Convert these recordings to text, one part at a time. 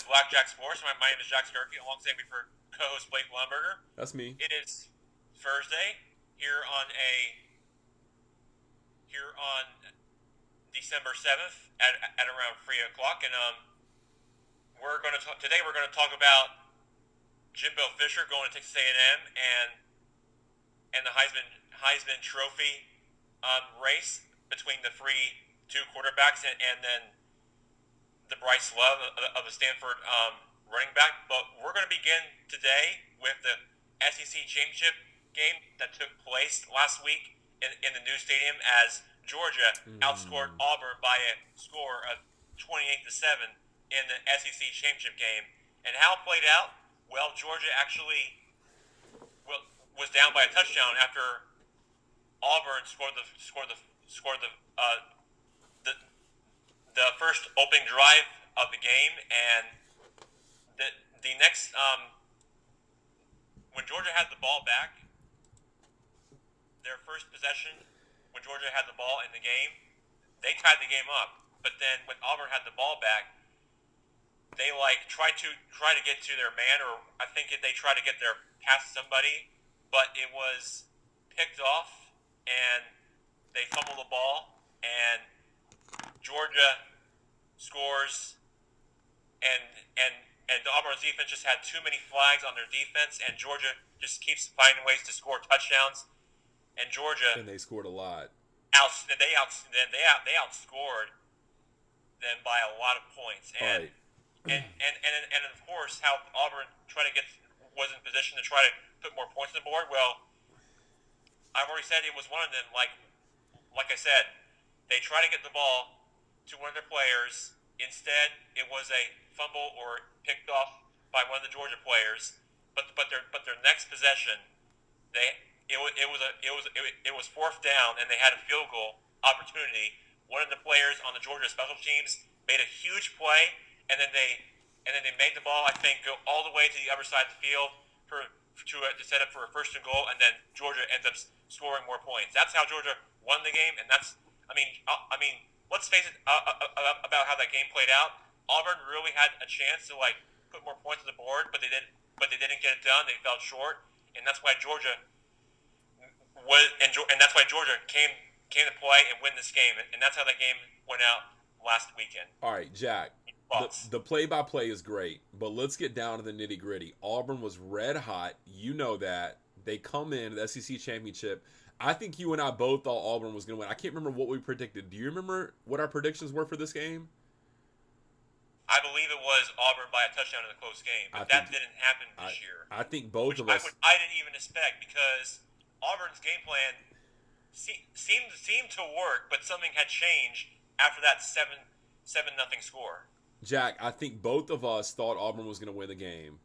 to BlackJack Sports. My name is Jack Skirky, alongside me for co-host Blake Lumberger. That's me. It is Thursday here on December 7th at around 3 o'clock, and today we're going to talk about Jimbo Fisher going to Texas A&M and the Heisman Trophy race between the two quarterbacks and then the Bryce Love of the Stanford running back. But we're going to begin today with the SEC Championship game that took place last week in the new stadium as Georgia outscored Auburn by a score of 28-7 in the SEC Championship game. And how it played out? Well, Georgia actually was down by a touchdown after Auburn scored the first opening drive of the game, and the next when Georgia had the ball back, their first possession, when Georgia had the ball in the game, they tied the game up. But then when Auburn had the ball back, they tried to get to their man, or I think they tried to get their past somebody, but it was picked off, and they fumbled the ball, and Georgia scores, and Auburn's defense just had too many flags on their defense, and Georgia just keeps finding ways to score touchdowns, and Georgia And they scored a lot. they outscored them by a lot of points, and Right. and of course how Auburn was in position to try to put more points on the board. Well, I've already said it was one of them. Like I said, they try to get the ball to one of their players. Instead, it was a fumble or picked off by one of the Georgia players. But their next possession, it was fourth down, and they had a field goal opportunity. One of the players on the Georgia special teams made a huge play, and then they made the ball, I think, go all the way to the other side of the field to set up for a first and goal, and then Georgia ends up scoring more points. That's how Georgia won the game, and let's face it about how that game played out. Auburn really had a chance to put more points on the board, but they didn't get it done. They fell short, and that's why Georgia came to play and win this game, and that's how that game went out last weekend. All right, Jack. The play-by-play is great, but let's get down to the nitty-gritty. Auburn was red hot. You know that. They come in the SEC Championship. I think you and I both thought Auburn was going to win. I can't remember what we predicted. Do you remember what our predictions were for this game? I believe it was Auburn by a touchdown in a close game, but that didn't happen this year. I think both of us. I didn't even expect, because Auburn's game plan seemed to work, but something had changed after that 7-0 score. Jack, I think both of us thought Auburn was going to win the game.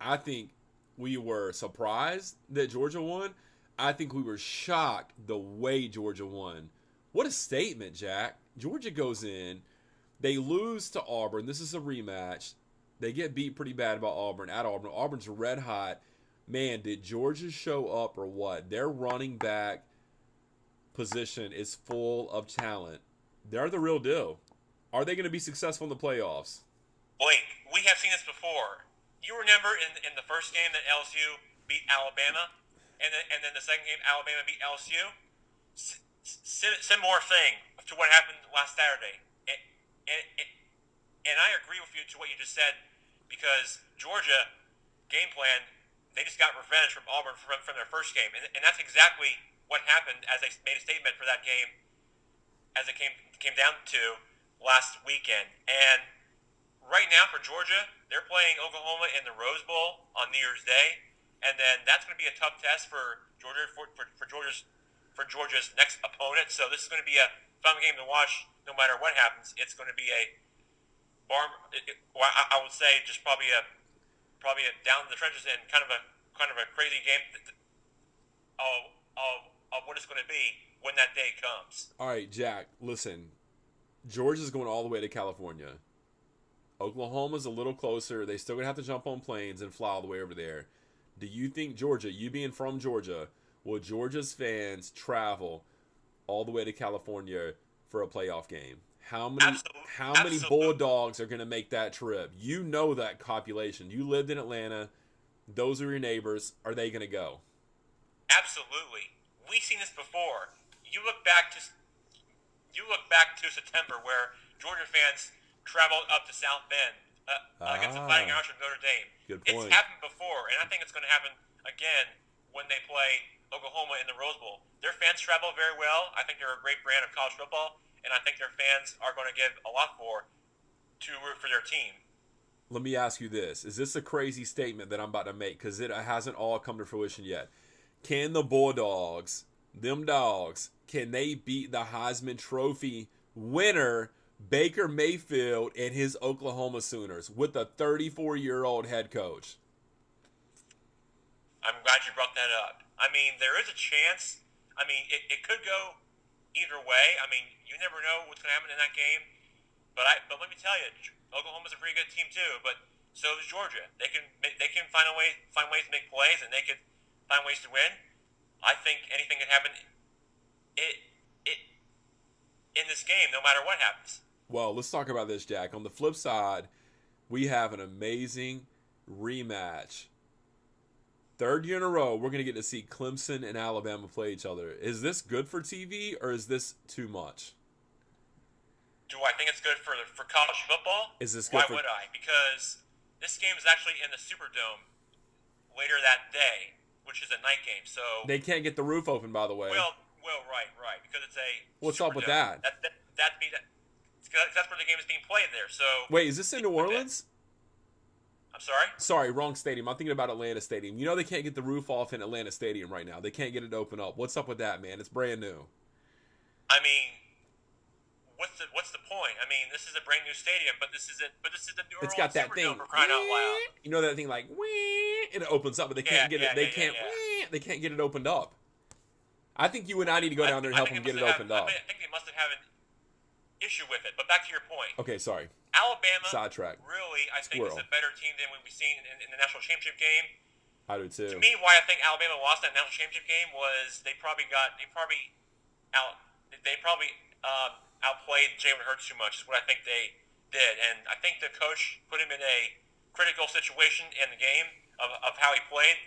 I think we were surprised that Georgia won. I think we were shocked the way Georgia won. What a statement, Jack. Georgia goes in. They lose to Auburn. This is a rematch. They get beat pretty bad by Auburn at Auburn. Auburn's red hot. Man, did Georgia show up or what? Their running back position is full of talent. They're the real deal. Are they going to be successful in the playoffs? Blake, we have seen this before. You remember in the first game that LSU beat Alabama, and then the second game Alabama beat LSU? Similar thing to what happened last Saturday. And I agree with you to what you just said, because Georgia game plan, they just got revenge from Auburn from their first game, and that's exactly what happened as they made a statement for that game as it came down to last weekend. And right now for Georgia, they're playing Oklahoma in the Rose Bowl on New Year's Day, and then that's going to be a tough test for Georgia for Georgia's next opponent. So this is going to be a fun game to watch no matter what happens. It's going to be a I would say just probably a down in the trenches and kind of a crazy game of what it's going to be when that day comes. All right, Jack, listen. Georgia's going all the way to California. Oklahoma's a little closer. They still going to have to jump on planes and fly all the way over there. Do you think Georgia, you being from Georgia, will Georgia's fans travel all the way to California for a playoff game? How many Absolutely, how many absolutely, Bulldogs are going to make that trip? You know that population. You lived in Atlanta. Those are your neighbors. Are they going to go? absolutely. We've seen this before. You look back to September, where Georgia fans traveled up to South Bend against the Fighting Ah, Irish of Notre Dame. good It's point. happened before, and I think it's going to happen again when they play Oklahoma in the Rose Bowl. Their fans travel very well. I think they're a great brand of college football, and I think their fans are going to give a lot to root for their team. Let me ask you this. Is this a crazy statement that I'm about to make? Because it hasn't all come to fruition yet. Can the Bulldogs, them dogs, can they beat the Heisman Trophy winner, Baker Mayfield, and his Oklahoma Sooners with a 34-year-old head coach? I'm glad you brought that up. I mean, there is a chance. I mean, it could go either way. I mean, you never know what's going to happen in that game. But let me tell you, Oklahoma's a pretty good team too. But so is Georgia. They can find ways to make plays, and they could find ways to win. I think anything can happen. It in this game, no matter what happens. Well, let's talk about this, Jack. On the flip side, we have an amazing rematch. Third year in a row, we're going to get to see Clemson and Alabama play each other. Is this good for TV or is this too much? Do I think it's good for college football? Is this good Why for? would I? Because this game is actually in the Superdome later that day, which is a night game. So They can't get the roof open, by the way. right, because it's a What's up with Superdome. that? That's where the game is being played there. So Wait, is this in New Orleans? I'm sorry. Sorry, wrong stadium. I'm thinking about Atlanta Stadium. You know they can't get the roof off in Atlanta Stadium right now. They can't get it to open up. What's up with that, man? It's brand new. I mean, what's the point? I mean, this is a brand new stadium, but this is the New It's Orleans got that thing. Superdome for crying out loud. You know that thing like, and it opens up, but they can't get it. They can't. They can't get it opened up. I think you and I need to go down there and help them get it opened up. I think they must have an issue with it. But back to your point. Okay, sorry. Alabama, Sidetrack. really, I think is a better team than we've seen in the national championship game. I do too. To me, why I think Alabama lost that national championship game was they probably outplayed Jalen Hurts too much. Is what I think they did, and I think the coach put him in a critical situation in the game of how he played.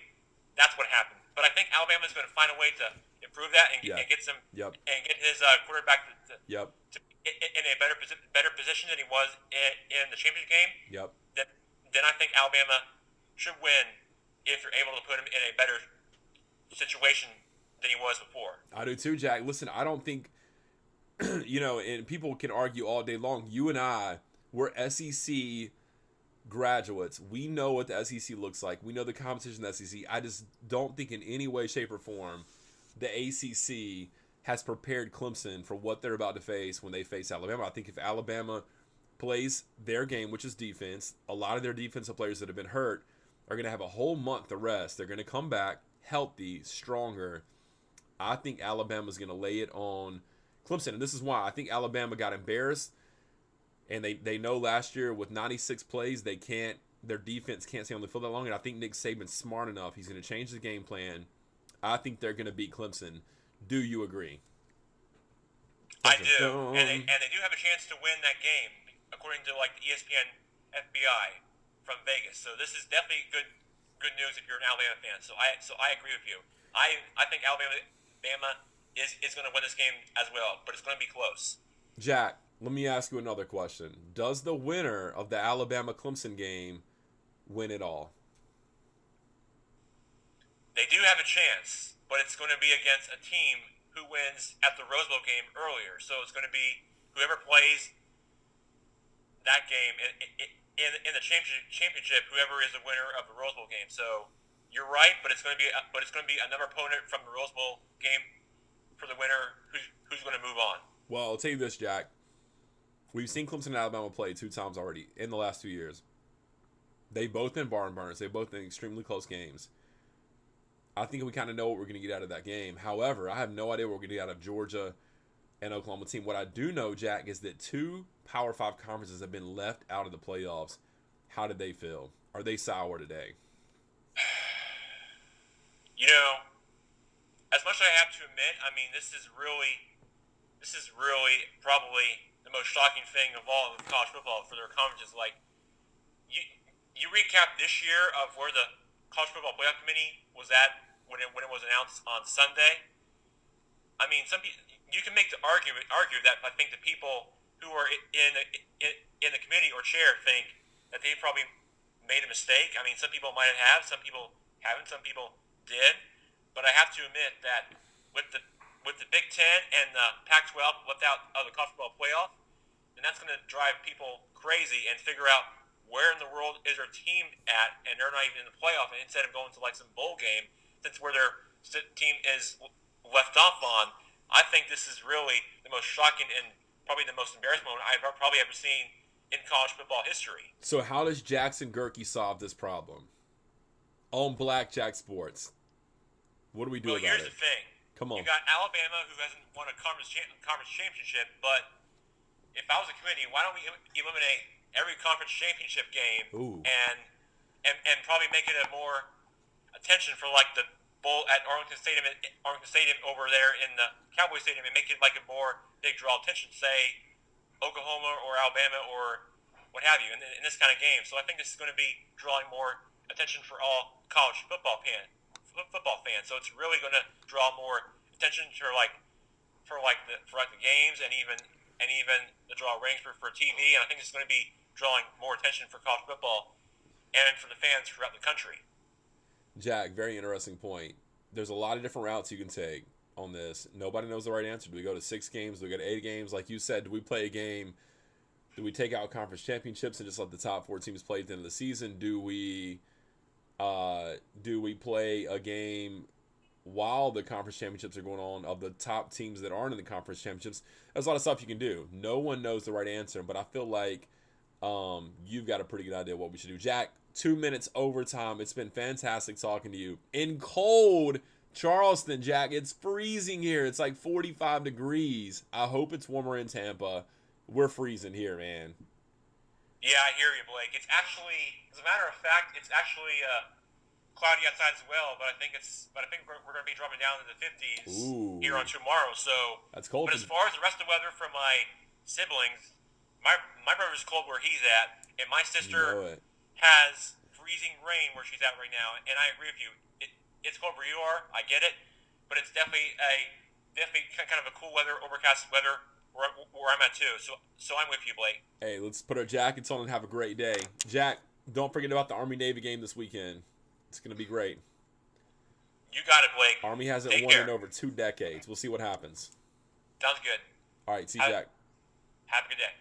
That's what happened. But I think Alabama's going to find a way to improve that and get some and get his quarterback to in a better position than he was in the championship game. Yep. Then I think Alabama should win if you're able to put him in a better situation than he was before. I do too, Jack. Listen, I don't think and people can argue all day long. You and I, we're SEC graduates. We know what the SEC looks like. We know the competition in the SEC. I just don't think in any way, shape, or form the ACC has prepared Clemson for what they're about to face when they face Alabama. I think if Alabama plays their game, which is defense, a lot of their defensive players that have been hurt are going to have a whole month to rest. They're going to come back healthy, stronger. I think Alabama's going to lay it on Clemson, and this is why I think Alabama got embarrassed, and they know last year with 96 plays their defense can't stay on the field that long, and I think Nick Saban's smart enough. He's going to change the game plan. I think they're going to beat Clemson. Do you agree? I do, and they do have a chance to win that game, according to like the ESPN FBI from Vegas. So this is definitely good news if you're an Alabama fan. So I agree with you. I think Alabama is going to win this game as well, but it's going to be close. Jack, let me ask you another question. Does the winner of the Alabama-Clemson game win it all? They do have a chance, but it's going to be against a team who wins at the Rose Bowl game earlier. So it's going to be whoever plays that game in the championship, whoever is the winner of the Rose Bowl game. So you're right, but it's going to be another opponent from the Rose Bowl game for the winner who's going to move on. Well, I'll tell you this, Jack. We've seen Clemson and Alabama play 2 times already in the last 2 years. They've both been barn burners. They've both been extremely close games. I think we kind of know what we're going to get out of that game. However, I have no idea what we're going to get out of Georgia and Oklahoma team. What I do know, Jack, is that 2 Power 5 conferences have been left out of the playoffs. How did they feel? Are they sour today? As much as I have to admit, I mean, this is really probably the most shocking thing of all of college football for their conferences. Like, you recap this year of where the college football playoff committee was at when it was announced on Sunday. I mean, some people, you can make the argue that I think the people who are in the committee or chair think that they probably made a mistake. I mean, some people might have, some people haven't, some people did. But I have to admit that with the Big Ten and the Pac-12 without the college football playoff, then that's going to drive people crazy and figure out where in the world is their team at, and they're not even in the playoff. And instead of going to like some bowl game, since where their team is left off on, I think this is really the most shocking and probably the most embarrassing moment I've probably ever seen in college football history. So how does Jackson Gerke solve this problem? On BlackJack Sports. What do we do about it? Well, here's the thing. Come on. You got Alabama, who hasn't won a conference championship, but if I was a committee, why don't we eliminate every conference championship game and probably make it a more attention for like the bowl at Arlington Stadium over there in the Cowboy Stadium, and make it like a more big draw attention, say Oklahoma or Alabama or what have you, in this kind of game. So I think this is going to be drawing more attention for all college football fans. So it's really going to draw more attention for the games and even the draw ratings for TV. And I think it's going to be drawing more attention for college football and for the fans throughout the country. Jack, very interesting point. There's a lot of different routes you can take on this. Nobody knows the right answer. Do we go to 6 games? Do we go to 8 games? Like you said, do we play a game? Do we take out conference championships and just let the top 4 teams play at the end of the season? Do we play a game while the conference championships are going on of the top teams that aren't in the conference championships? There's a lot of stuff you can do. No one knows the right answer, but I feel like you've got a pretty good idea of what we should do. Jack, 2 minutes overtime. It's been fantastic talking to you. In cold Charleston, Jack, it's freezing here. It's like 45 degrees. I hope it's warmer in Tampa. We're freezing here, man. Yeah, I hear you, Blake. It's actually, as a matter of fact, it's actually cloudy outside as well. But I think we're going to be dropping down to the 50s here on tomorrow. So that's cold. But as far as the rest of the weather for my siblings, my brother's cold where he's at, and my sister has freezing rain where she's at right now. And I agree with you. It's cold where you are. I get it, but it's definitely kind of a cool weather, overcast weather where I'm at too. So I'm with you, Blake. Hey, let's put our jackets on and have a great day. Jack, don't forget about the Army-Navy game this weekend. It's going to be great. You got it, Blake. Army hasn't won in over 2 decades. We'll see what happens. Sounds good. All right, see you, Jack. Have a good day.